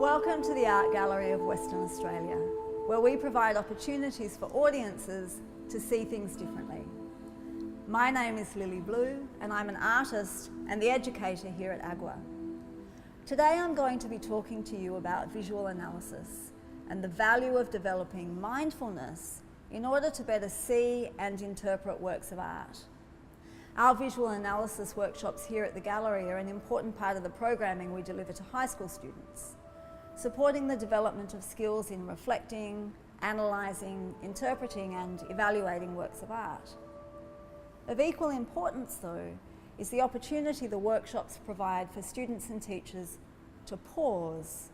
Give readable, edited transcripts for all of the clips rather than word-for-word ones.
Welcome to the Art Gallery of Western Australia, where we provide opportunities for audiences to see things differently. My name is Lily Blue and I'm an artist and the educator here at AGWA. Today I'm going to be talking to you about visual analysis and the value of developing mindfulness in order to better see and interpret works of art. Our visual analysis workshops here at the gallery are an important part of the programming we deliver to high school students, supporting the development of skills in reflecting, analysing, interpreting and evaluating works of art. Of equal importance, though, is the opportunity the workshops provide for students and teachers to pause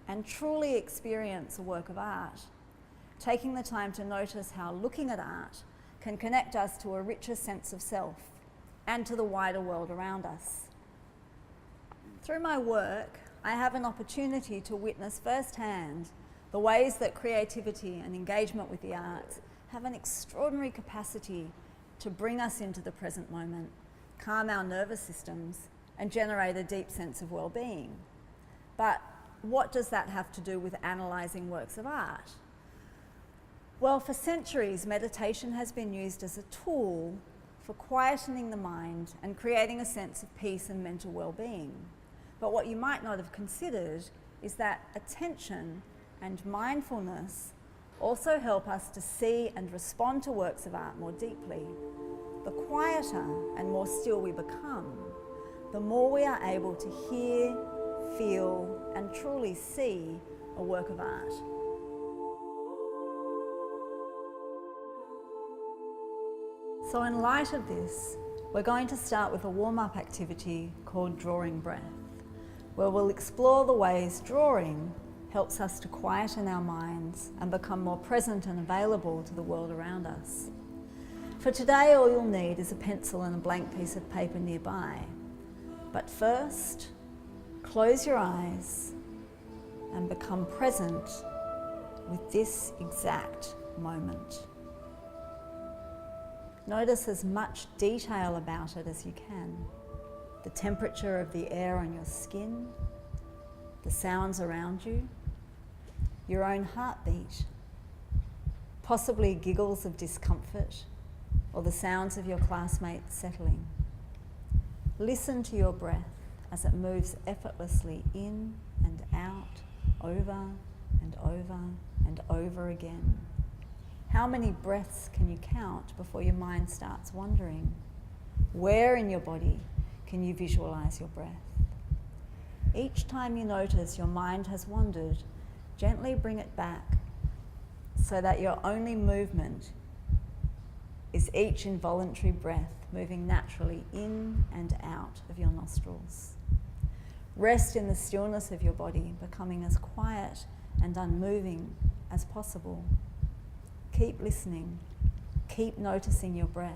and truly experience a work of art, taking the time to notice how looking at art can connect us to a richer sense of self and to the wider world around us. Through my work, I have an opportunity to witness firsthand the ways that creativity and engagement with the arts have an extraordinary capacity to bring us into the present moment, calm our nervous systems, and generate a deep sense of well-being. But what does that have to do with analysing works of art? Well, for centuries, meditation has been used as a tool for quietening the mind and creating a sense of peace and mental well-being. But what you might not have considered is that attention and mindfulness also help us to see and respond to works of art more deeply. The quieter and more still we become, the more we are able to hear, feel, and truly see a work of art. So in light of this, we're going to start with a warm-up activity called drawing breath, where we'll explore the ways drawing helps us to quieten our minds and become more present and available to the world around us. For today, all you'll need is a pencil and a blank piece of paper nearby. But first, close your eyes and become present with this exact moment. Notice as much detail about it as you can. The temperature of the air on your skin, the sounds around you, your own heartbeat, possibly giggles of discomfort, or the sounds of your classmates settling. Listen to your breath as it moves effortlessly in and out, over and over and over again. How many breaths can you count before your mind starts wandering? Where in your body can you visualize your breath? Each time you notice your mind has wandered, gently bring it back so that your only movement is each involuntary breath moving naturally in and out of your nostrils. Rest in the stillness of your body, becoming as quiet and unmoving as possible. Keep listening, keep noticing your breath.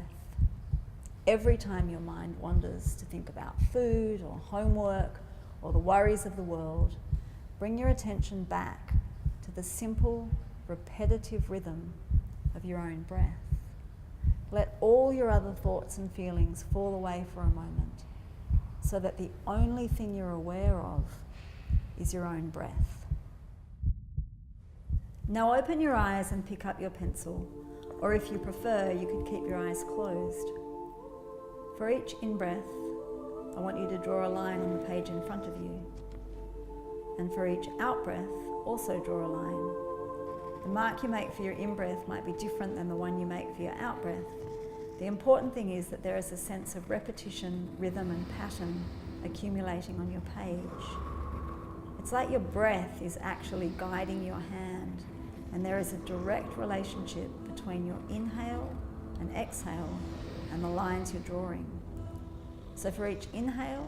Every time your mind wanders to think about food or homework or the worries of the world, bring your attention back to the simple, repetitive rhythm of your own breath. Let all your other thoughts and feelings fall away for a moment, so that the only thing you're aware of is your own breath. Now open your eyes and pick up your pencil, or if you prefer, you could keep your eyes closed. For each in-breath, I want you to draw a line on the page in front of you. And for each out-breath, also draw a line. The mark you make for your in-breath might be different than the one you make for your out-breath. The important thing is that there is a sense of repetition, rhythm and pattern accumulating on your page. It's like your breath is actually guiding your hand, and there is a direct relationship between your inhale and exhale and the lines you're drawing. So for each inhale,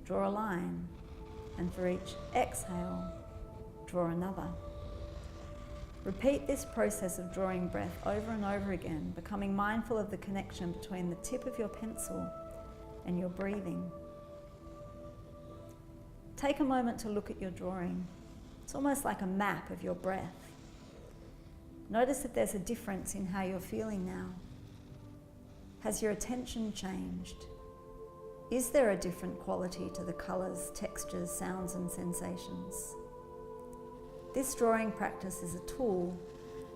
draw a line, and for each exhale, draw another. Repeat this process of drawing breath over and over again, becoming mindful of the connection between the tip of your pencil and your breathing. Take a moment to look at your drawing. It's almost like a map of your breath. Notice if there's a difference in how you're feeling now. Has your attention changed? Is there a different quality to the colours, textures, sounds and sensations? This drawing practice is a tool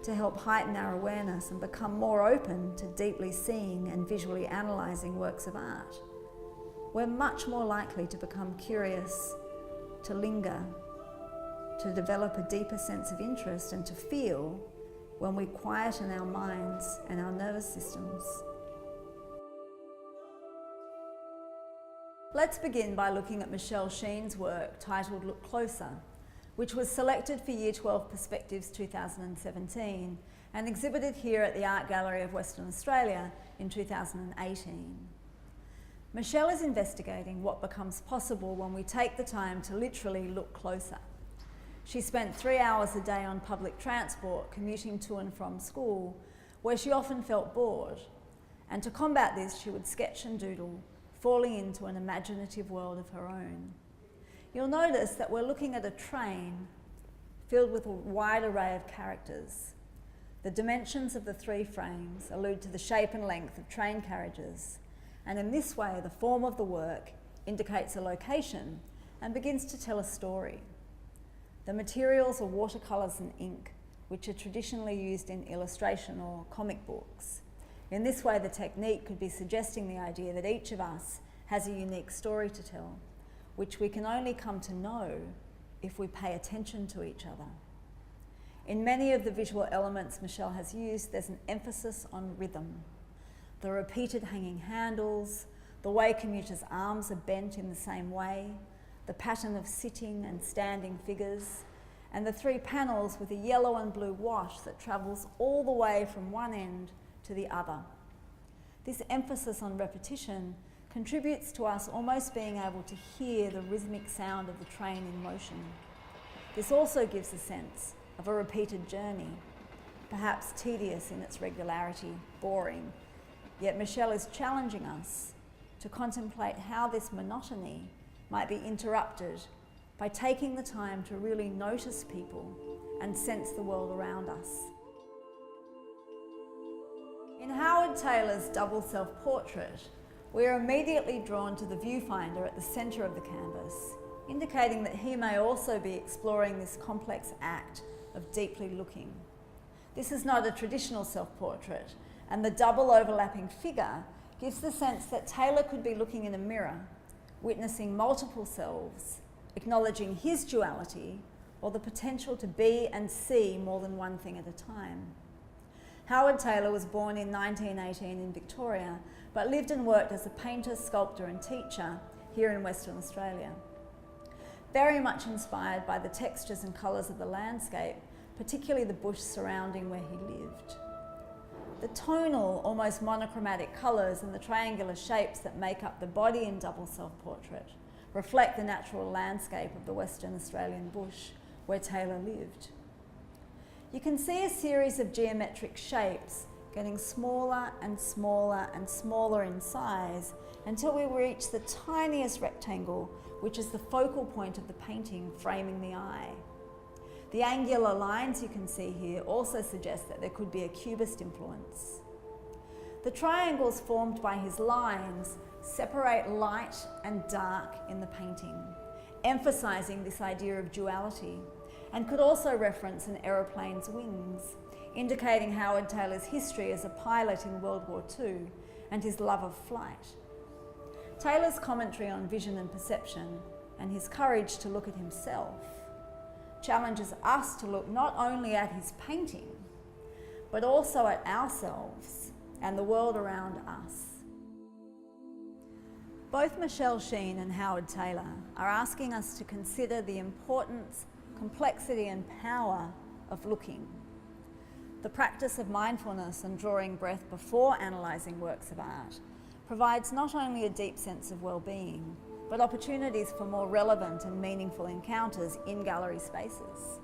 to help heighten our awareness and become more open to deeply seeing and visually analysing works of art. We're much more likely to become curious, to linger, to develop a deeper sense of interest and to feel when we quieten our minds and our nervous systems. Let's begin by looking at Michelle Sheen's work titled Look Closer, which was selected for Year 12 Perspectives 2017 and exhibited here at the Art Gallery of Western Australia in 2018. Michelle is investigating what becomes possible when we take the time to literally look closer. She spent 3 hours a day on public transport commuting to and from school, where she often felt bored. And to combat this, she would sketch and doodle, falling into an imaginative world of her own. You'll notice that we're looking at a train filled with a wide array of characters. The dimensions of the 3 frames allude to the shape and length of train carriages, and in this way the form of the work indicates a location and begins to tell a story. The materials are watercolours and ink, which are traditionally used in illustration or comic books. In this way, the technique could be suggesting the idea that each of us has a unique story to tell, which we can only come to know if we pay attention to each other. In many of the visual elements Michelle has used, there's an emphasis on rhythm. The repeated hanging handles, the way commuters' arms are bent in the same way, the pattern of sitting and standing figures, and the 3 panels with a yellow and blue wash that travels all the way from one end to the other. This emphasis on repetition contributes to us almost being able to hear the rhythmic sound of the train in motion. This also gives a sense of a repeated journey, perhaps tedious in its regularity, boring, yet Michelle is challenging us to contemplate how this monotony might be interrupted by taking the time to really notice people and sense the world around us. In Howard Taylor's double self-portrait, we are immediately drawn to the viewfinder at the centre of the canvas, indicating that he may also be exploring this complex act of deeply looking. This is not a traditional self-portrait, and the double overlapping figure gives the sense that Taylor could be looking in a mirror, witnessing multiple selves, acknowledging his duality, or the potential to be and see more than one thing at a time. Howard Taylor was born in 1918 in Victoria, but lived and worked as a painter, sculptor and teacher here in Western Australia. Very much inspired by the textures and colours of the landscape, particularly the bush surrounding where he lived. The tonal, almost monochromatic colours and the triangular shapes that make up the body in double self-portrait reflect the natural landscape of the Western Australian bush where Taylor lived. You can see a series of geometric shapes getting smaller and smaller and smaller in size until we reach the tiniest rectangle, which is the focal point of the painting framing the eye. The angular lines you can see here also suggest that there could be a cubist influence. The triangles formed by his lines separate light and dark in the painting, emphasising this idea of duality, and could also reference an aeroplane's wings, indicating Howard Taylor's history as a pilot in World War II and his love of flight. Taylor's commentary on vision and perception and his courage to look at himself challenges us to look not only at his painting, but also at ourselves and the world around us. Both Michelle Sheen and Howard Taylor are asking us to consider the importance, complexity and power of looking. The practice of mindfulness and drawing breath before analysing works of art provides not only a deep sense of well-being, but opportunities for more relevant and meaningful encounters in gallery spaces.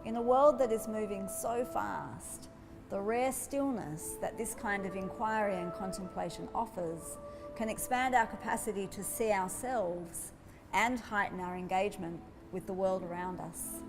In a world that is moving so fast, the rare stillness that this kind of inquiry and contemplation offers can expand our capacity to see ourselves and heighten our engagement with the world around us.